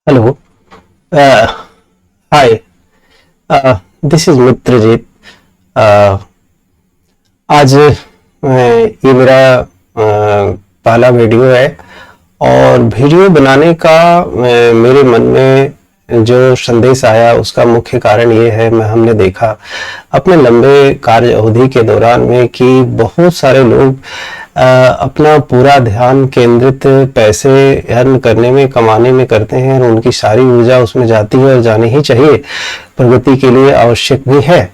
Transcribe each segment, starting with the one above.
Hello. Hi. This is Mitrajit. uh, आज ये मेरा पहला वीडियो है और वीडियो बनाने का मेरे मन में जो संदेश आया उसका मुख्य कारण ये है, हमने देखा अपने लंबे कार्य अवधि के दौरान में कि बहुत सारे लोग अपना पूरा ध्यान केंद्रित पैसे अर्न करने में, कमाने में करते हैं और उनकी सारी ऊर्जा उसमें जाती है और जानी ही चाहिए, प्रगति के लिए आवश्यक भी है।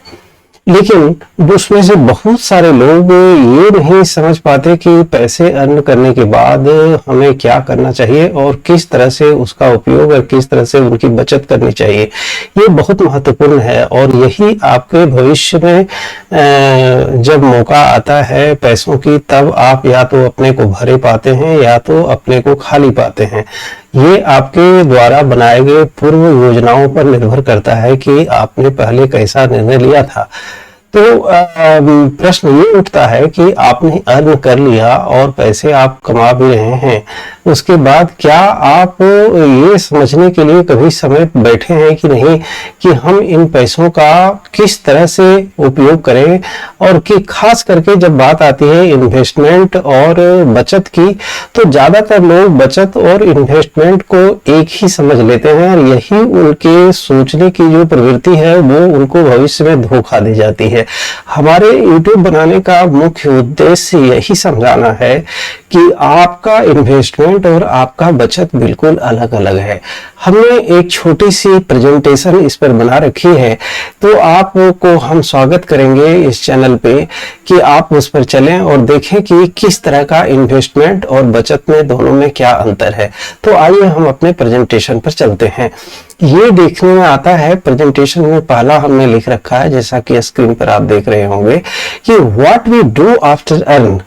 लेकिन उसमें से बहुत सारे लोग ये नहीं समझ पाते कि पैसे अर्न करने के बाद हमें क्या करना चाहिए और किस तरह से उसका उपयोग और किस तरह से उनकी बचत करनी चाहिए। ये बहुत महत्वपूर्ण है और यही आपके भविष्य में जब मौका आता है पैसों की, तब आप या तो अपने को भरे पाते हैं या तो अपने को खाली पाते हैं। ये आपके द्वारा बनाए गए पूर्व योजनाओं पर निर्भर करता है कि आपने पहले कैसा निर्णय लिया था। तो प्रश्न ये उठता है कि आपने अर्न कर लिया और पैसे आप कमा भी रहे हैं, उसके बाद क्या आप ये समझने के लिए कभी समय बैठे हैं कि नहीं कि हम इन पैसों का किस तरह से उपयोग करें, और कि खास करके जब बात आती है इन्वेस्टमेंट और बचत की, तो ज्यादातर लोग बचत और इन्वेस्टमेंट को एक ही समझ लेते हैं और यही उनके सोचने की जो प्रवृत्ति है वो उनको भविष्य में धोखा दे जाती है। हमारे YouTube बनाने का मुख्य उद्देश्य यही समझाना है कि आपका इन्वेस्टमेंट और आपका बचत बिल्कुल अलग अलग है। हमने एक छोटी सी प्रेजेंटेशन इस पर बना रखी है, तो आपको हम स्वागत करेंगे इस चैनल पे कि आप उस पर चलें और देखें कि किस तरह का इन्वेस्टमेंट और बचत में दोनों में क्या अंतर है। तो आइए हम अपने प्रेजेंटेशन पर चलते हैं। ये देखने में आता है, प्रेजेंटेशन में पहला हमने लिख रखा है, जैसा कि स्क्रीन पर आप देख रहे होंगे, कि what we do after earn,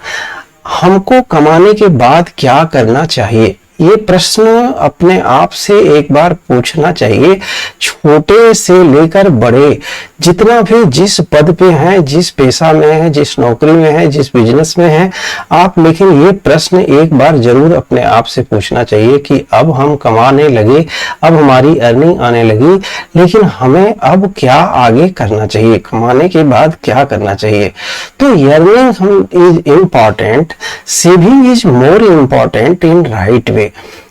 हमको कमाने के बाद क्या करना चाहिए। ये प्रश्न अपने आप से एक बार पूछना चाहिए। छोटे से लेकर बड़े, जितना भी जिस पद पे हैं, जिस पेशा में है, जिस नौकरी में है, जिस बिजनेस में है आप, लेकिन ये प्रश्न एक बार जरूर अपने आप से पूछना चाहिए कि अब हम कमाने लगे, अब हमारी अर्निंग आने लगी, लेकिन हमें अब क्या आगे करना चाहिए, कमाने के बाद क्या करना चाहिए। तो earning is important, saving is more important in right way.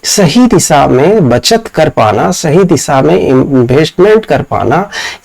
सही दिशा में बचत कर पाना, सही दिशा में इन्वेस्टमेंट कर पाना,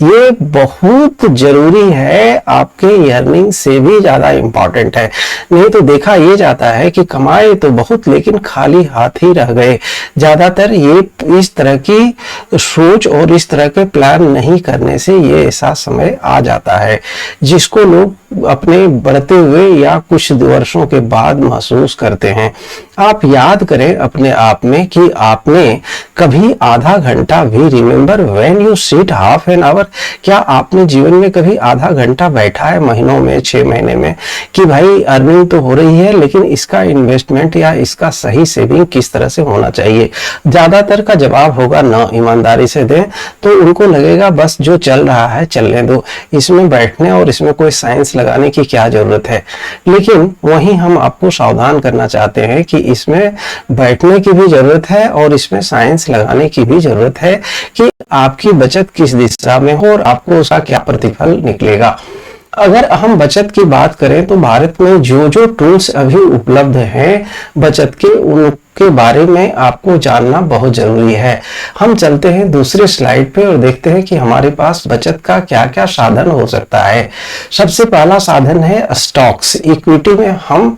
ये बहुत जरूरी है, आपके अर्निंग से भी ज्यादा इंपॉर्टेंट है। नहीं तो देखा ये जाता है कि कमाए तो बहुत लेकिन खाली हाथ ही रह गए। ज्यादातर ये इस तरह की सोच और इस तरह के प्लान नहीं करने से ये ऐसा समय आ जाता है जिसको लोग अपने बढ़ते हुए या कुछ वर्षों के बाद महसूस करते हैं। आप याद करें अपने आप में कि आपने कभी आधा घंटा भी, remember when you sit half an hour, क्या आपने जीवन में कभी आधा घंटा बैठा है महीनों में, 6 महीने में, कि भाई अर्निंग तो हो रही है लेकिन इसका इन्वेस्टमेंट या इसका सही सेविंग किस तरह से होना चाहिए। ज्यादातर का जवाब होगा ना। ईमानदारी से दें तो उनको लगेगा बस जो चल रहा है चलने दो, इसमें बैठने और इसमें कोई साइंस लगाने की क्या जरूरत है। लेकिन वहीं हम आपको सावधान करना चाहते हैं कि इसमें बैठने की भी जरूरत है और इसमें साइंस लगाने की भी जरूरत है कि आपकी बचत किस दिशा में हो और आपको उसका क्या प्रतिफल निकलेगा। अगर हम बचत की बात करें तो भारत में जो जो टूल्स अभी उपलब्ध हैं बचत के, उनके बारे में आपको जानना बहुत जरूरी है। हम चलते हैं दूसरे स्लाइड पे और देखते हैं कि हमारे पास बचत का क्या क्या साधन हो सकता है। सबसे पहला साधन है स्टॉक्स। इक्विटी में हम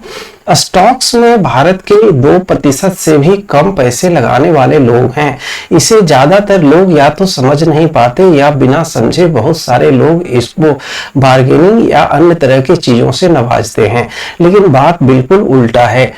स्टॉक्स में भारत के 2% से भी कम पैसे लगाने वाले लोग हैं। इसे ज्यादातर लोग या तो समझ नहीं पाते या बिना समझे बहुत सारे लोग इसको बार्गेनिंग या अन्य तरह की चीजों से नवाजते हैं, लेकिन बात बिल्कुल उल्टा है।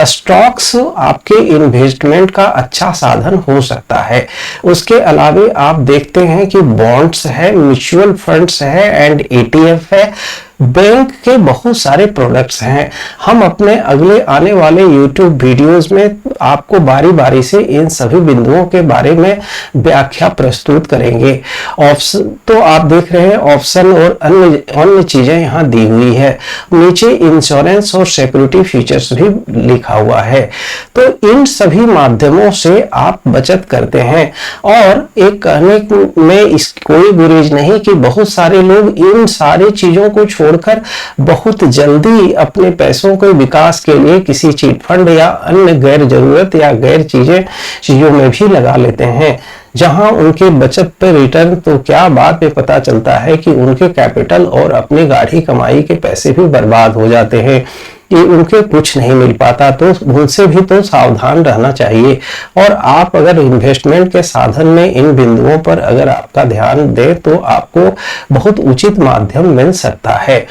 स्टॉक्स आपके इन्वेस्टमेंट का अच्छा साधन हो सकता है। उसके अलावे आप देखते हैं कि बॉन्ड्स है, म्यूचुअल फंड्स है एंड ETF है, बैंक के बहुत सारे प्रोडक्ट्स हैं। हम अपने अगले आने वाले YouTube वीडियोस में आपको बारी बारी से इन सभी बिंदुओं के बारे में व्याख्या प्रस्तुत करेंगे। ऑप्शन तो आप देख रहे हैं, ऑप्शन और अन्य चीजें यहाँ दी हुई है। नीचे इंश्योरेंस और सिक्योरिटी फीचर्स भी लिखा हुआ है। तो इन सभी माध्यमों से आप बचत करते हैं। और एक कहने में इस कोई गुरेज नहीं कि बहुत सारे लोग इन सारी चीजों को छोड़कर बहुत जल्दी अपने पैसों के विकास के लिए किसी चीट फंड या अन्य गैर जरूरत या गैर चीजों में भी लगा लेते हैं, जहां उनके बचत पे रिटर्न तो क्या बाद में पता चलता है कि उनके कैपिटल और अपनी गाढ़ी कमाई के पैसे भी बर्बाद हो जाते हैं, कि उनके कुछ नहीं मिल पाता। तो उनसे भी तो सावधान रहना चाहिए। और आप अगर इन्वेस्टमेंट के साधन में इन बिंदुओं पर अगर आपका ध्यान दें तो आपको बहुत उचित माध्यम मिल सकता है।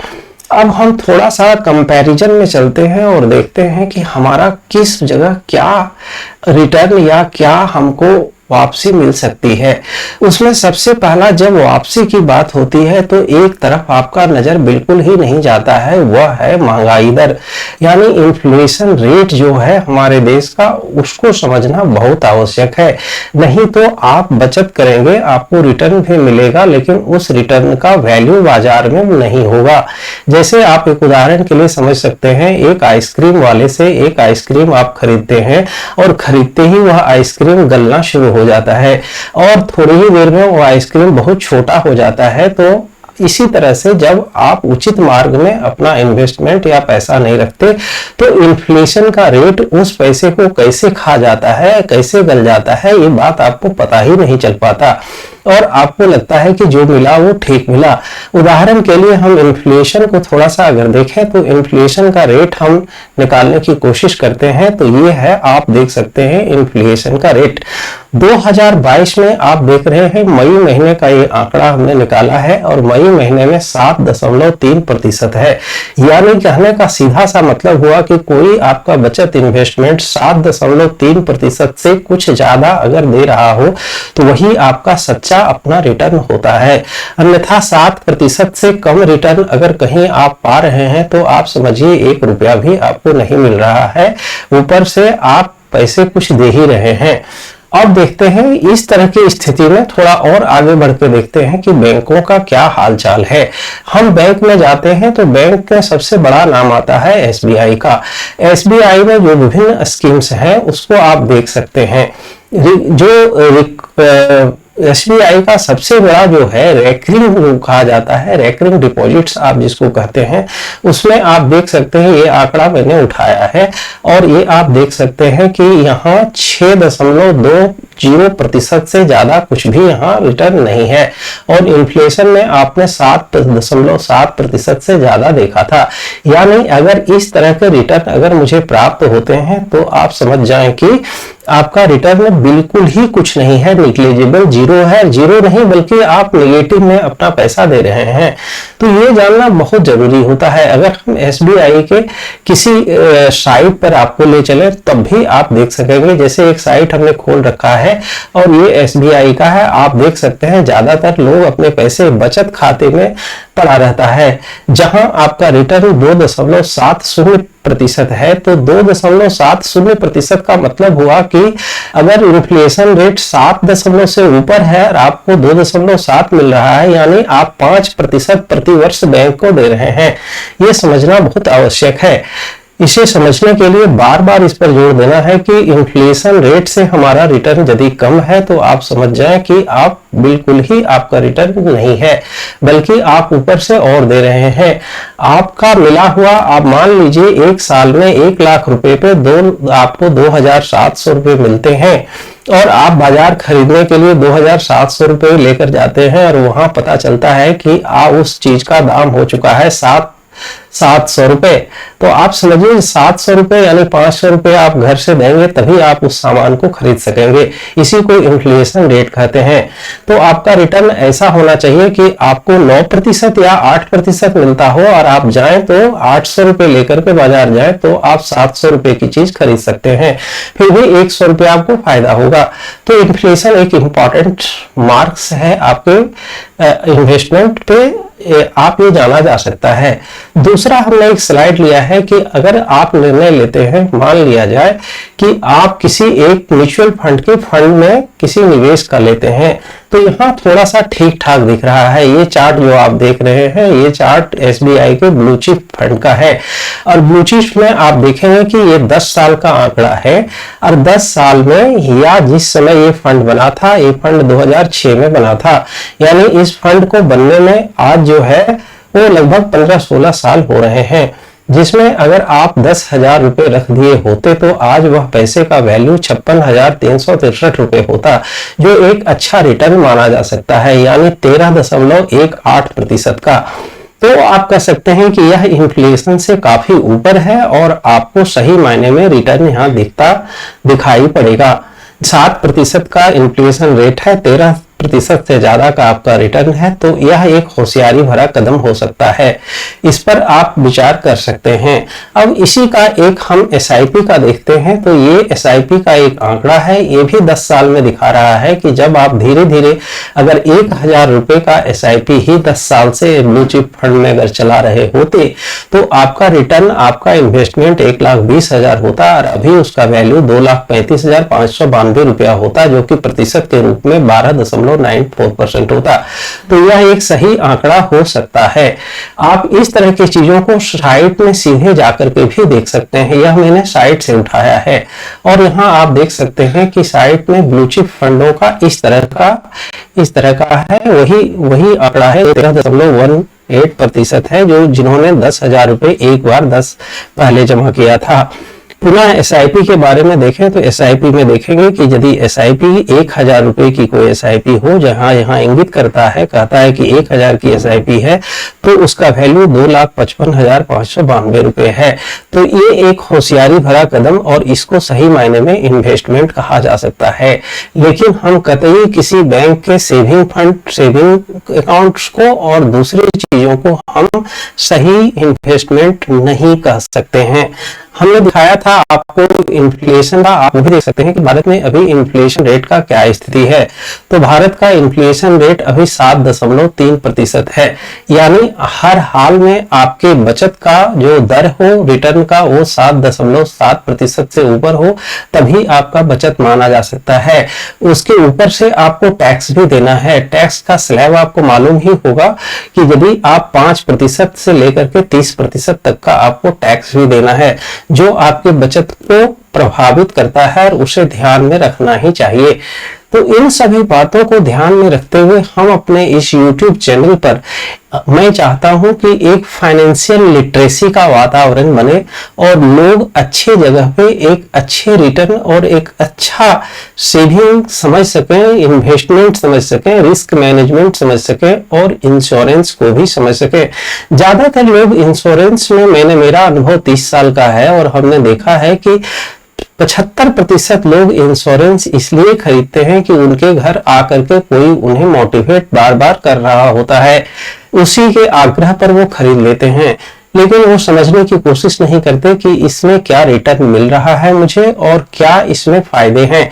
अब हम थोड़ा सा कंपैरिजन में चलते हैं और देखते हैं कि हमारा किस जगह क्या रिटर्न या क्या हमको वापसी मिल सकती है। उसमें सबसे पहला जब वापसी की बात होती है तो एक तरफ आपका नजर बिल्कुल ही नहीं जाता है, वह है महंगाई दर, यानी इन्फ्लेशन रेट जो है हमारे देश का, उसको समझना बहुत आवश्यक है। नहीं तो आप बचत करेंगे, आपको रिटर्न भी मिलेगा, लेकिन उस रिटर्न का वैल्यू बाजार में नहीं होगा। जैसे आप एक उदाहरण के लिए समझ सकते हैं, एक आइसक्रीम वाले से एक आइसक्रीम आप खरीदते हैं और खरीदते ही वह आइसक्रीम गलना शुरू हो जाता है और थोड़ी ही देर में वो आइसक्रीम बहुत छोटा हो जाता है। तो इसी तरह से जब आप उचित मार्ग में अपना इन्वेस्टमेंट या पैसा नहीं रखते तो इन्फ्लेशन का रेट उस पैसे को कैसे खा जाता है, कैसे गल जाता है, ये बात आपको पता ही नहीं चल पाता और आपको लगता है कि जो मिला वो ठीक मिला। उदाहरण के लिए हम इन्फ्लेशन को थोड़ा सा अगर देखें तो इन्फ्लेशन का रेट हम निकालने की कोशिश करते हैं तो ये है, आप देख सकते हैं इन्फ्लेशन का रेट 2022 में आप देख रहे हैं मई महीने का ये आंकड़ा हमने निकाला है और मई महीने में 7.3% है। यानी कहने का सीधा सा मतलब हुआ कि कोई आपका बचत इन्वेस्टमेंट 7.3% से कुछ ज्यादा अगर दे रहा हो तो वही आपका सच्चा अपना रिटर्न होता है। अन्यथा 7% से कम रिटर्न अगर कहीं आप पा रहे हैं तो आप समझिए 1 रुपया भी आपको नहीं मिल रहा है, ऊपर से आप पैसे कुछ दे ही रहे हैं। अब देखते हैं इस तरह की स्थिति में थोड़ा और आगे बढ़ के देखते हैं कि बैंकों का क्या हालचाल है। हम बैंक में जाते हैं तो बैंक का सबसे बड़ा नाम आता है एसबीआई का। एसबीआई में जो विभिन्न स्कीम्स हैं उसको आप देख सकते हैं। जो एसबीआई का सबसे बड़ा जो है रेकरिंग कहा जाता है, रेकरिंग डिपॉजिट्स आप जिसको कहते हैं, उसमें आप देख सकते हैं ये आंकड़ा मैंने उठाया है और ये आप देख सकते हैं कि यहाँ 6.20% से ज्यादा कुछ भी यहाँ रिटर्न नहीं है और इन्फ्लेशन में आपने 7.7% से ज्यादा देखा था। यानी अगर इस तरह के रिटर्न अगर मुझे प्राप्त होते हैं तो आप समझ जाएं कि आपका रिटर्न बिल्कुल ही कुछ नहीं है, निग्लिजिबल, जीरो है। जीरो नहीं बल्कि आप नेगेटिव में अपना पैसा दे रहे हैं। तो ये जानना बहुत जरूरी होता है। अगर हम एसबीआई के किसी साइट पर आपको ले चले तब भी आप देख सकेंगे। जैसे एक साइट हमने खोल रखा है और ये एसबीआई का है, आप देख सकते हैं ज्यादातर लोग अपने पैसे बचत खाते में पड़ा रहता है, जहां आपका रिटर्न 2.70% है। तो 2.70% का मतलब हुआ कि अगर इन्फ्लेशन रेट 7 से ऊपर है और आपको 2.7 मिल रहा है, यानी आप 5% प्रति वर्ष बैंक को दे रहे हैं। ये समझना बहुत आवश्यक है। इसे समझने के लिए बार बार इस पर जोर देना है कि इन्फ्लेशन रेट से हमारा रिटर्न यदि कम है तो आप समझ जाएं कि आप बिल्कुल ही आपका रिटर्न नहीं है, बल्कि आप ऊपर से और दे रहे हैं। आपका मिला हुआ, आप मान लीजिए एक साल में 1 लाख रुपए पे आपको 2,700 रुपए मिलते हैं और आप बाजार खरीदने के लिए 2,700 रुपए लेकर जाते हैं और वहां पता चलता है कि उस चीज का दाम हो चुका है 700 रुपए। तो आप समझिए 700 रुपए यानी 500 रुपए आप घर से देंगे तभी आप उस सामान को खरीद सकेंगे। इसी को इन्फ्लेशन रेट कहते हैं। तो आपका रिटर्न ऐसा होना चाहिए कि आपको 9% या 8% मिलता हो और आप जाएं तो 800 रुपए लेकर के बाजार जाएं तो आप 700 रुपए की चीज खरीद सकते हैं, फिर भी 100 रुपए आपको फायदा होगा। तो इन्फ्लेशन एक इंपॉर्टेंट मार्क्स है आपके इन्वेस्टमेंट पे आप ये जाना जा सकता है। दूसरा, हमने एक स्लाइड लिया है कि अगर आप निर्णय लेते हैं, मान लिया जाए कि आप किसी एक म्यूचुअल फंड के फंड में किसी निवेश कर लेते हैं, तो यहाँ थोड़ा सा ठीक ठाक दिख रहा है। ये चार्ट जो आप देख रहे हैं, ये चार्ट एसबीआई के ब्लू चिप फंड का है, और ब्लू चिप में आप देखेंगे कि ये 10 साल का आंकड़ा है, और 10 साल में या जिस समय ये फंड बना था, ये फंड 2006 में बना था, यानी इस फंड को बनने में आज जो है वो लगभग 15-16 साल हो रहे हैं, जिसमें अगर आप 10,000 रुपए रख दिए होते तो आज वह पैसे का वैल्यू 56,363 रुपए होता, जो एक अच्छा रिटर्न माना जा सकता है, यानी 13.18% का। तो आप कह सकते हैं कि यह इन्फ्लेशन से काफी ऊपर है और आपको सही मायने में रिटर्न यहाँ दिखाई पड़ेगा। 7% का इन्फ्लेशन रेट है, 13% से ज्यादा का आपका रिटर्न है, तो यह एक होशियारी भरा कदम हो सकता है। इस पर आप विचार कर सकते हैं। अब इसी का एक हम एसआईपी का देखते हैं, तो ये एसआईपी का एक आंकड़ा है, ये भी 10 साल में दिखा रहा है कि जब आप धीरे धीरे अगर 1,000 रुपए का एसआईपी ही 10 साल से ब्लू चिप फंड में अगर चला रहे होते तो आपका रिटर्न, आपका इन्वेस्टमेंट 1,20,000 होता, और अभी उसका वैल्यू 2,35,592 रुपया होता, जो कि प्रतिशत के रूप में 12.94% होता। तो यह एक सही आंकड़ा हो सकता है। आप इस तरह की चीजों को साइट में सीधे जाकर के भी देख सकते हैं। यह मैंने साइट से उठाया है, और यहाँ आप देख सकते हैं कि साइट में ब्लू चिप फंडों का इस तरह का है, वही आंकड़ा है, 13.18% है, जो जिन्होंने 10,000 रुपए एक बार पहले जमा किया था। पुनः एसआईपी के बारे में देखें तो एसआईपी में देखेंगे कि यदि एसआईपी 1,000 रुपए की कोई एसआईपी हो, जहां यहाँ इंगित कहता है कि 1,000 की एसआईपी है, तो उसका वैल्यू 2,55,592 रुपए है। तो ये एक होशियारी भरा कदम, और इसको सही मायने में इन्वेस्टमेंट कहा जा सकता है। लेकिन हम कतई किसी बैंक के सेविंग अकाउंट्स को और दूसरी चीजों को हम सही इन्वेस्टमेंट नहीं कह सकते हैं। हमने दिखाया था आपको इन्फ्लेशन का, आप भी देख सकते हैं कि भारत में अभी इन्फ्लेशन रेट का क्या स्थिति है। तो भारत का इन्फ्लेशन रेट अभी 7.3% है, यानी हर हाल में आपके बचत का जो दर हो रिटर्न का, वो 7.7% से ऊपर हो, तभी आपका बचत माना जा सकता है। उसके ऊपर से आपको टैक्स भी देना है। टैक्स का स्लैब आपको मालूम ही होगा कि यदि आप 5% से लेकर के 30% तक का आपको टैक्स भी देना है, जो आपके बचत को प्रभावित करता है, और उसे ध्यान में रखना ही चाहिए। तो इन सभी बातों को ध्यान में रखते हुए हम अपने इस YouTube चैनल पर मैं चाहता हूं कि एक फाइनेंशियल लिटरेसी का वातावरण बने, और लोग अच्छे जगह पे एक अच्छे रिटर्न और एक अच्छा सेविंग समझ सकें, इन्वेस्टमेंट समझ सकें, रिस्क मैनेजमेंट समझ सकें, और इंश्योरेंस को भी समझ सकें। ज्यादातर लोग इंश्योरेंस में, मेरा अनुभव 30 साल का है, और हमने देखा है कि 75% लोग इंश्योरेंस इसलिए खरीदते हैं कि उनके घर आकर के कोई उन्हें मोटिवेट बार बार कर रहा होता है, उसी के आग्रह पर वो खरीद लेते हैं, लेकिन वो समझने की कोशिश नहीं करते कि इसमें क्या रिटर्न मिल रहा है मुझे, और क्या इसमें फायदे हैं।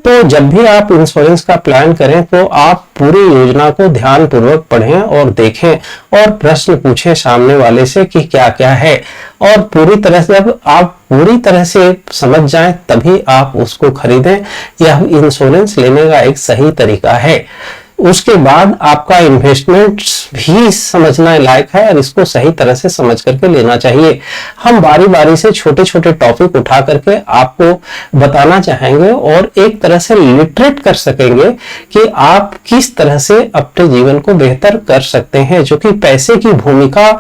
तो जब भी आप इंश्योरेंस का प्लान करें तो आप पूरी योजना को ध्यान पूर्वक पढ़ें और देखें, और प्रश्न पूछें सामने वाले से कि क्या क्या है, और पूरी तरह से जब आप पूरी तरह से समझ जाएं तभी आप उसको खरीदें। यह इंश्योरेंस लेने का एक सही तरीका है। उसके बाद आपका इन्वेस्टमेंट भी समझना लायक है, और इसको सही तरह से समझ करके लेना चाहिए। हम बारी बारी से छोटे छोटे टॉपिक उठा करके आपको बताना चाहेंगे, और एक तरह से लिटरेट कर सकेंगे कि आप किस तरह से अपने जीवन को बेहतर कर सकते हैं, जो कि पैसे की भूमिका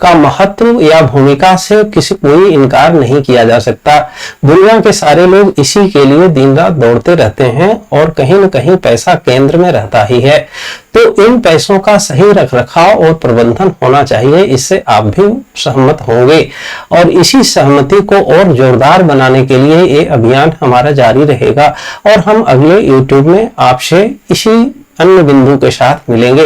का महत्व या भूमिका से कोई इनकार नहीं किया जा सकता। दुनिया के सारे लोग इसी के लिए दिन रात दौड़ते रहते हैं, और कहीं न कहीं पैसा केंद्र में रहता ही है। तो इन पैसों का सही रखरखाव और प्रबंधन होना चाहिए, इससे आप भी सहमत होंगे। और इसी सहमति को और जोरदार बनाने के लिए ये अभियान हमारा जारी रहेगा, और हम अगले YouTube में आपसे इसी अन्य बिंदु के साथ मिलेंगे।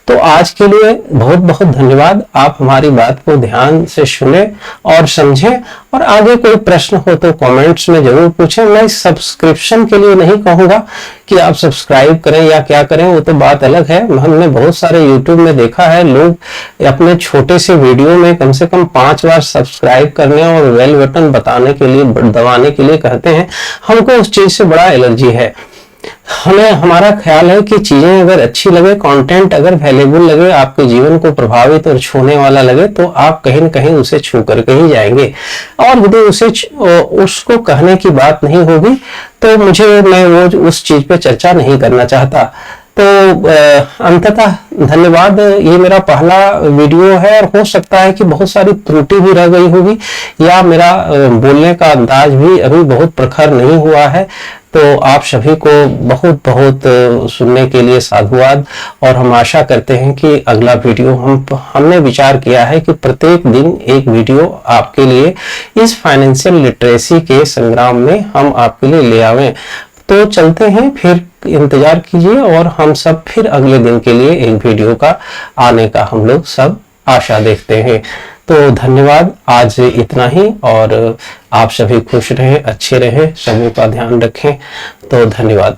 तो आज के लिए बहुत बहुत धन्यवाद। आप हमारी बात को ध्यान से सुने और समझें, और आगे कोई प्रश्न हो तो कमेंट्स में जरूर पूछें। मैं सब्सक्रिप्शन के लिए नहीं कहूंगा कि आप सब्सक्राइब करें या क्या करें, वो तो बात अलग है। हमने बहुत सारे यूट्यूब में देखा है, लोग अपने छोटे से वीडियो में कम से कम 5 बार सब्सक्राइब करने और बेल बटन बताने के लिए दबाने के लिए कहते हैं। हमको उस चीज से बड़ा एलर्जी है। हमारा ख्याल है कि चीजें अगर अच्छी लगे, कंटेंट अगर वैल्यूएबल लगे, आपके जीवन को प्रभावित और छूने वाला लगे, तो आप कहीं न कहीं उसे छू करके ही जाएंगे। और यदि उसको कहने की बात नहीं होगी तो मैं वो उस चीज पे चर्चा नहीं करना चाहता। तो अंततः धन्यवाद। ये मेरा पहला वीडियो है और हो सकता है कि बहुत सारी त्रुटि भी रह गई होगी, या मेरा बोलने का अंदाज भी अभी बहुत प्रखर नहीं हुआ है। तो आप सभी को बहुत बहुत सुनने के लिए साधुवाद, और हम आशा करते हैं कि अगला वीडियो हमने विचार किया है कि प्रत्येक दिन एक वीडियो आपके लिए इस फाइनेंशियल लिटरेसी के संग्राम में हम आपके लिए ले आवें। तो चलते हैं, फिर इंतजार कीजिए, और हम सब फिर अगले दिन के लिए एक वीडियो का आने का हम लोग सब आशा देखते हैं। तो धन्यवाद, आज इतना ही, और आप सभी खुश रहें, अच्छे रहें, समय का ध्यान रखें। तो धन्यवाद।